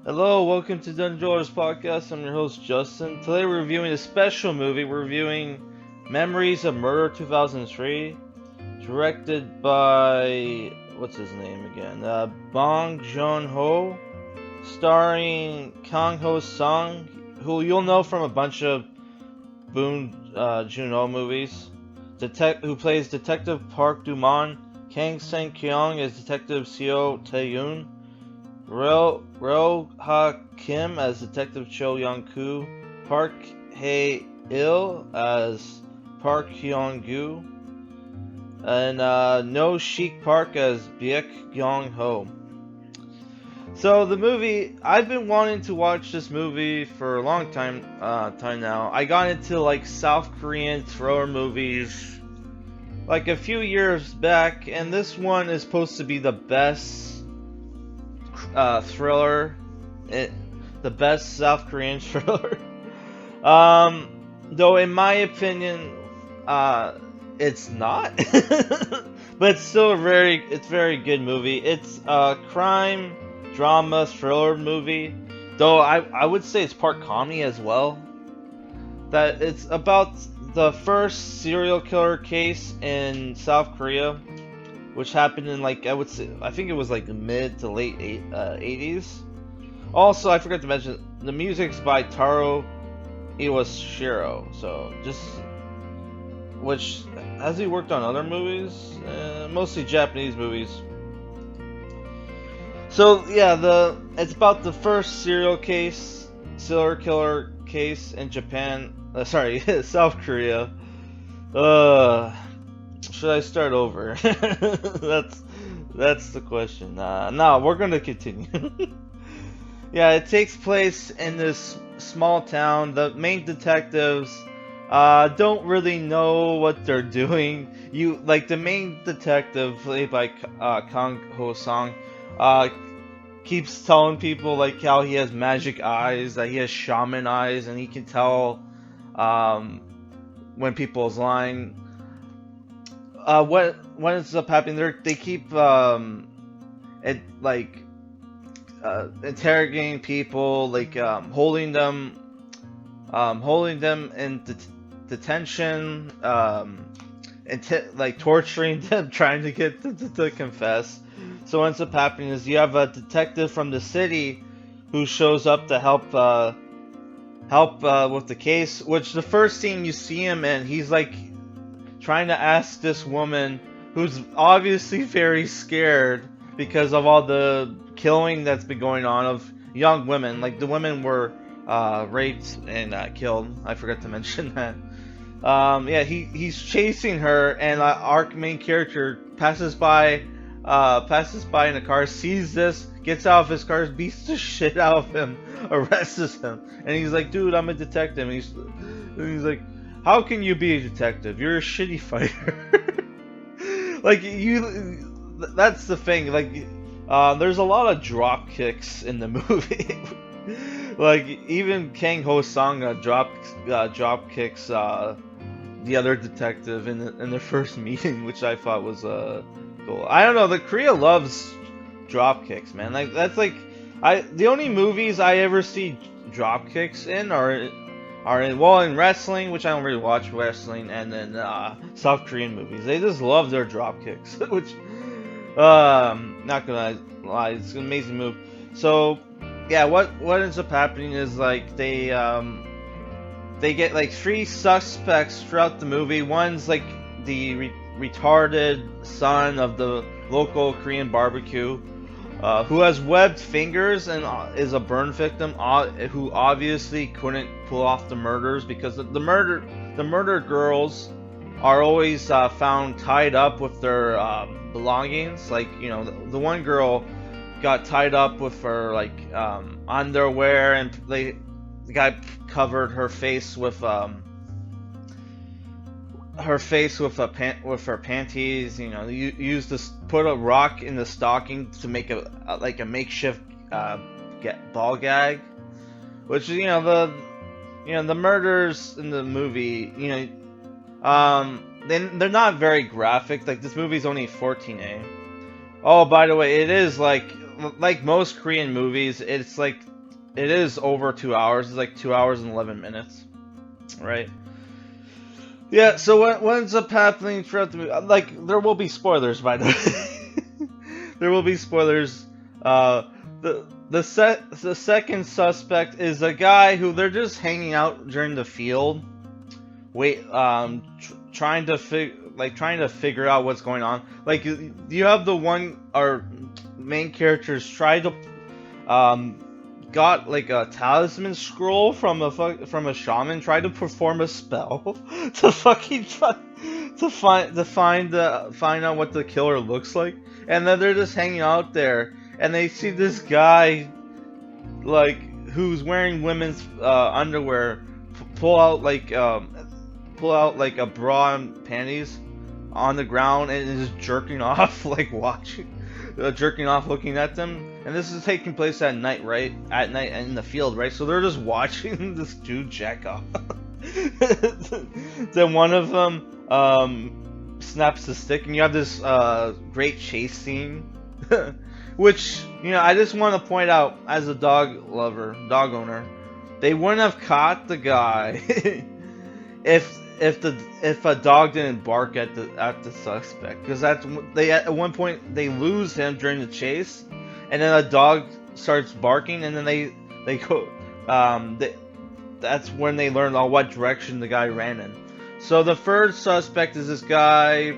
Hello, welcome to Dungeon Dwellers Podcast. I'm your host Justin. Today we're reviewing a special movie. We're reviewing Memories of Murder 2003, directed by what's his name again? Bong Joon-Ho, starring Kang Ho-Song, who you'll know from a bunch of Bong Joon-Ho movies. Who plays Detective Park Do-man, Kang Sang-kyung as Detective Seo Tae-yoon. Ro Kim as Detective Cho Young-koo, Park Hae-il as Park Hyung-gu, and No Sheik Park as Baek Yong-ho. So the movie, I've been wanting to watch this movie for a long time now. I got into like South Korean thriller movies like a few years back, and this one is supposed to be the best thriller, it, the best South Korean thriller. Though in my opinion, it's not, but it's still it's very good movie. It's a crime, drama, thriller movie. Though I would say it's part comedy as well. That it's about the first serial killer case in South Korea, which happened in like I think it was like the mid to late 80s. Also, I forgot to mention the music's by Taro Iwashiro. So just which has he worked on other movies? Mostly Japanese movies. So yeah, the it's about the first serial killer case in Japan. Sorry, South Korea. Uh, should I start over? That's the question. No, we're gonna continue. Yeah, it takes place in this small town. The main detectives don't really know what they're doing. You like the main detective, played by Kang Ho-Song, uh, keeps telling people like how he has magic eyes, that he has shaman eyes, and he can tell um, when people's lying. What ends up happening? They keep it like interrogating people, like holding them in detention, and like torturing them, trying to get them to confess. So what ends up happening is you have a detective from the city who shows up to help with the case. Which the first scene you see him in, he's like trying to ask this woman who's obviously very scared because of all the killing that's been going on of young women. Like the women were raped and killed. I forgot to mention that. Yeah, he's chasing her, and our main character passes by in a car, sees this, gets out of his car, beats the shit out of him, arrests him, and he's like, "Dude, I'm a detective." And he's like, "How can you be a detective? You're a shitty fighter." Like that's the thing. Like, there's a lot of drop kicks in the movie. Like even Kang Ho-Song drop kicks the other detective in the first meeting, which I thought was cool. I don't know. The Korea loves drop kicks, man. Like that's like the only movies I ever see drop kicks in are in wrestling, which I don't really watch wrestling, and then South Korean movies. They just love their drop kicks, which not gonna lie, it's an amazing move. So yeah, what ends up happening is like they get like three suspects throughout the movie. One's like the retarded son of the local Korean barbecue, who has webbed fingers and is a burn victim, who obviously couldn't pull off the murders because the murder girls are always found tied up with their belongings. Like the one girl got tied up with her like underwear, and the guy covered with her panties. You used to put a rock in the stocking to make a makeshift ball gag. Which the murders in the movie. They're not very graphic. Like this movie's only 14A. Oh, by the way, it is like most Korean movies. It's like it is over 2 hours. It's like 2 hours and 11 minutes, right? Yeah. So what ends up happening throughout the movie? Like, there will be spoilers, by the way. There will be spoilers. The second suspect is a guy who they're just hanging out during the field, trying to figure out what's going on. Like, you have the one, our main characters try to got like a talisman scroll from a shaman, tried to perform a spell to fucking try to find out what the killer looks like, and then they're just hanging out there, and they see this guy like who's wearing women's underwear pull out like a bra and panties on the ground and is jerking off, like jerking off, looking at them. And this is taking place at night, right? At night and in the field, right? So they're just watching this dude jack off. Then one of them snaps the stick, and you have this great chase scene. Which, I just want to point out, as a dog owner, they wouldn't have caught the guy if a dog didn't bark at the suspect, because at one point they lose him during the chase, and then a dog starts barking, and then they go that's when they learn what direction the guy ran in. So the third suspect is this guy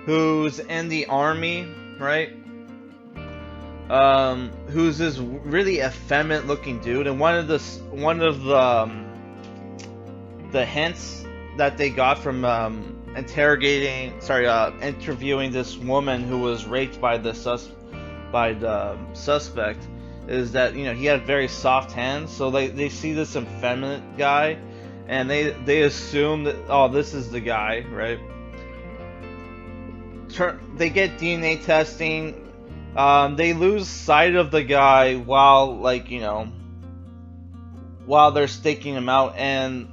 who's in the army, right? Who's this really effeminate looking dude, and one of the hints that they got from interviewing this woman who was raped by the suspect is that he had very soft hands. So they see this effeminate guy, and they assume that, oh, this is the guy, right? They get DNA testing. They lose sight of the guy while they're staking him out, and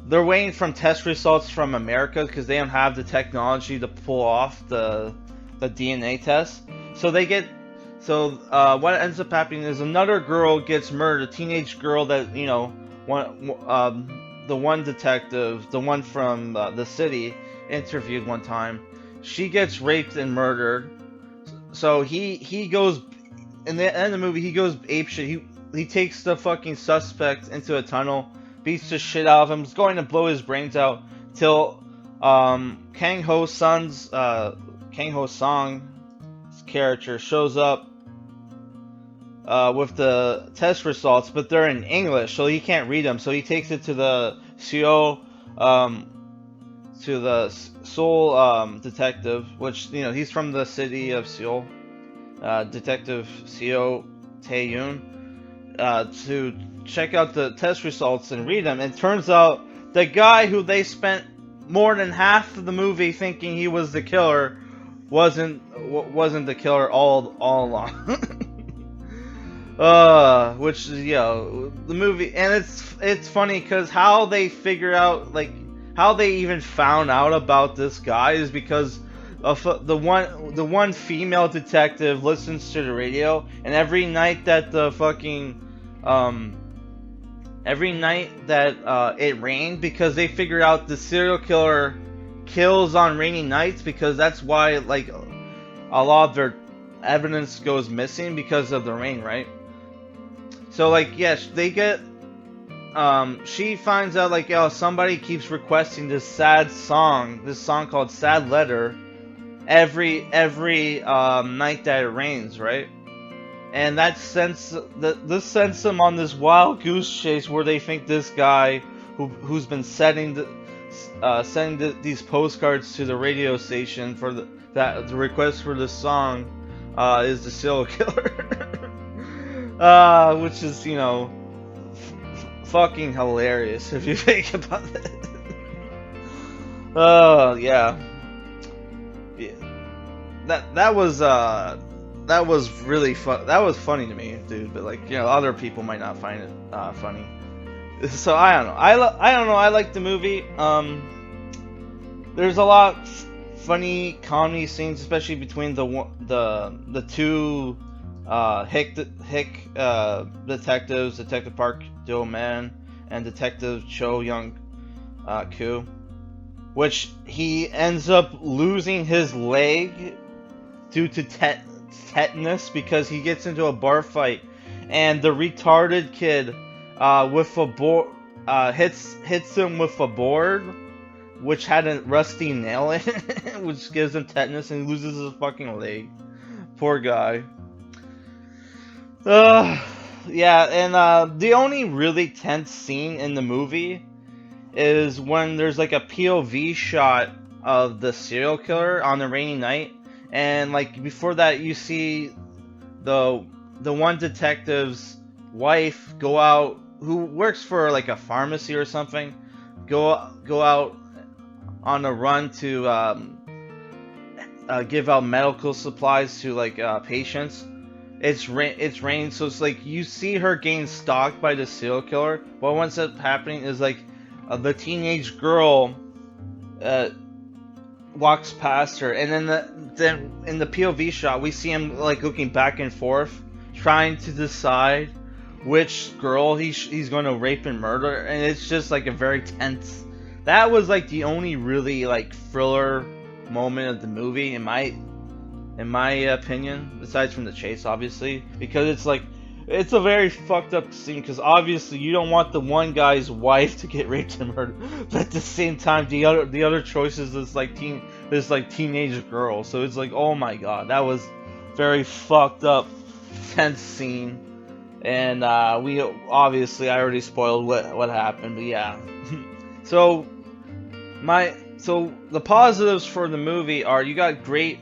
they're waiting for test results from America because they don't have the technology to pull off the DNA test. So what ends up happening is another girl gets murdered, a teenage girl that the one detective, the one from the city, interviewed one time. She gets raped and murdered. So he goes, in the end of the movie, he goes apeshit. He takes the fucking suspect into a tunnel, beats the shit out of him, is going to blow his brains out till Kang Ho-Song's character shows up with the test results, but they're in English, so he can't read them. So he takes it to the Seoul Seoul detective, which he's from the city of Seoul, Detective Seo Tae-yoon, to check out the test results and read them. And it turns out the guy who they spent more than half of the movie thinking he was the killer wasn't the killer all along. Which is the movie, and it's funny because how they figure out, like, how they even found out about this guy is because of the one female detective listens to the radio, and every night that it rained, because they figured out the serial killer kills on rainy nights, because that's why like a lot of their evidence goes missing because of the rain, right? So like, yes, they get she finds out like, somebody keeps requesting this song called Sad Letter every night that it rains, right? And that this sends them on this wild goose chase where they think this guy who's been sending these postcards to the radio station for the request for this song is the serial killer. Which is fucking hilarious if you think about it. Yeah. That was really fun. That was funny to me, dude. But like, other people might not find it funny. So I don't know. I don't know. I like the movie. There's a lot of funny comedy scenes, especially between the two detectives, Detective Park Do-man, and Detective Cho Young Koo, which he ends up losing his leg due to tetanus because he gets into a bar fight, and the retarded kid with a board hits him with a board which had a rusty nail in it, which gives him tetanus and he loses his fucking leg. Poor guy. Uh, yeah, and the only really tense scene in the movie is when there's like a POV shot of the serial killer on a rainy night, and like before that you see the one detective's wife go out, who works for like a pharmacy or something, go out on a run to give out medical supplies to like patients. It's rain, so it's like you see her getting stalked by the serial killer. But what's up happening is like the teenage girl uh, walks past her, and then in the POV shot we see him like looking back and forth, trying to decide which girl he's going to rape and murder, and it's just like a very tense. That was like the only really like thriller moment of the movie in my opinion, aside from the chase, obviously, because it's like it's a very fucked up scene. Because obviously you don't want the one guy's wife to get raped and murdered, but at the same time the other choice is this teenage girl. So it's like, oh my god, that was very fucked up, tense scene. And we obviously I already spoiled what happened, but yeah. so so the positives for the movie are you got great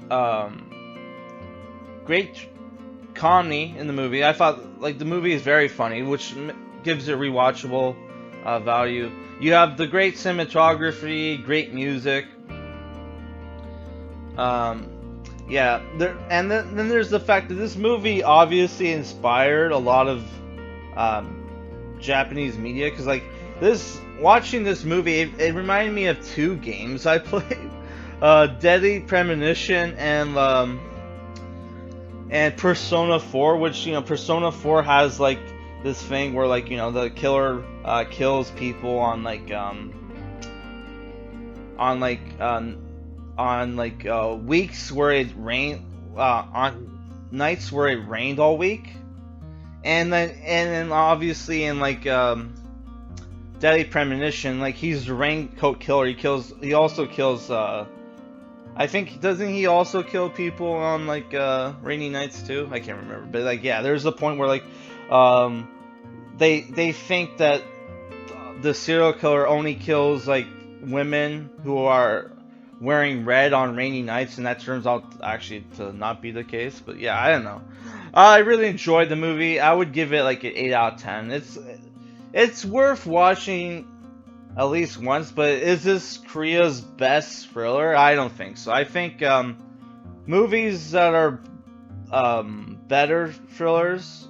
comedy in the movie. I thought like the movie is very funny, which gives it rewatchable value. You have the great cinematography, great music. Yeah, then there's the fact that this movie obviously inspired a lot of Japanese media, because like watching this movie, it reminded me of two games I played, Deadly Premonition and Persona 4, which, you know, Persona 4 has like this thing where, like, you know, the killer kills people on like on like weeks where it rained, on nights where it rained all week, and then obviously in like Deadly Premonition, like he's the raincoat killer. He also kills I think, doesn't he also kill people on like rainy nights too? I can't remember, but like, yeah, there's a point where like um they think that the serial killer only kills like women who are wearing red on rainy nights, and that turns out actually to not be the case. But yeah, I don't know. I really enjoyed the movie. I would give it like an 8 out of 10. It's worth watching at least once, but is this Korea's best thriller? I don't think so. I think movies that are better thrillers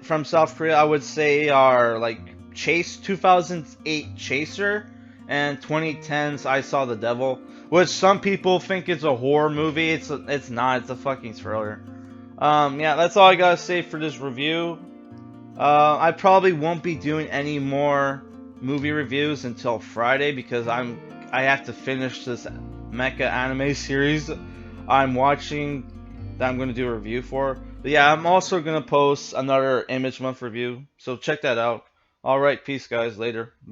from South Korea, I would say, are like 2008 Chaser, and 2010's I Saw the Devil, which some people think it's a horror movie. It's not. It's a fucking thriller. Yeah, that's all I gotta say for this review. I probably won't be doing any more movie reviews until Friday, because I have to finish this mecha anime series I'm watching that I'm going to do a review for. But yeah, I'm also going to post another Image Month review, so check that out. Alright, peace guys, later. Bye.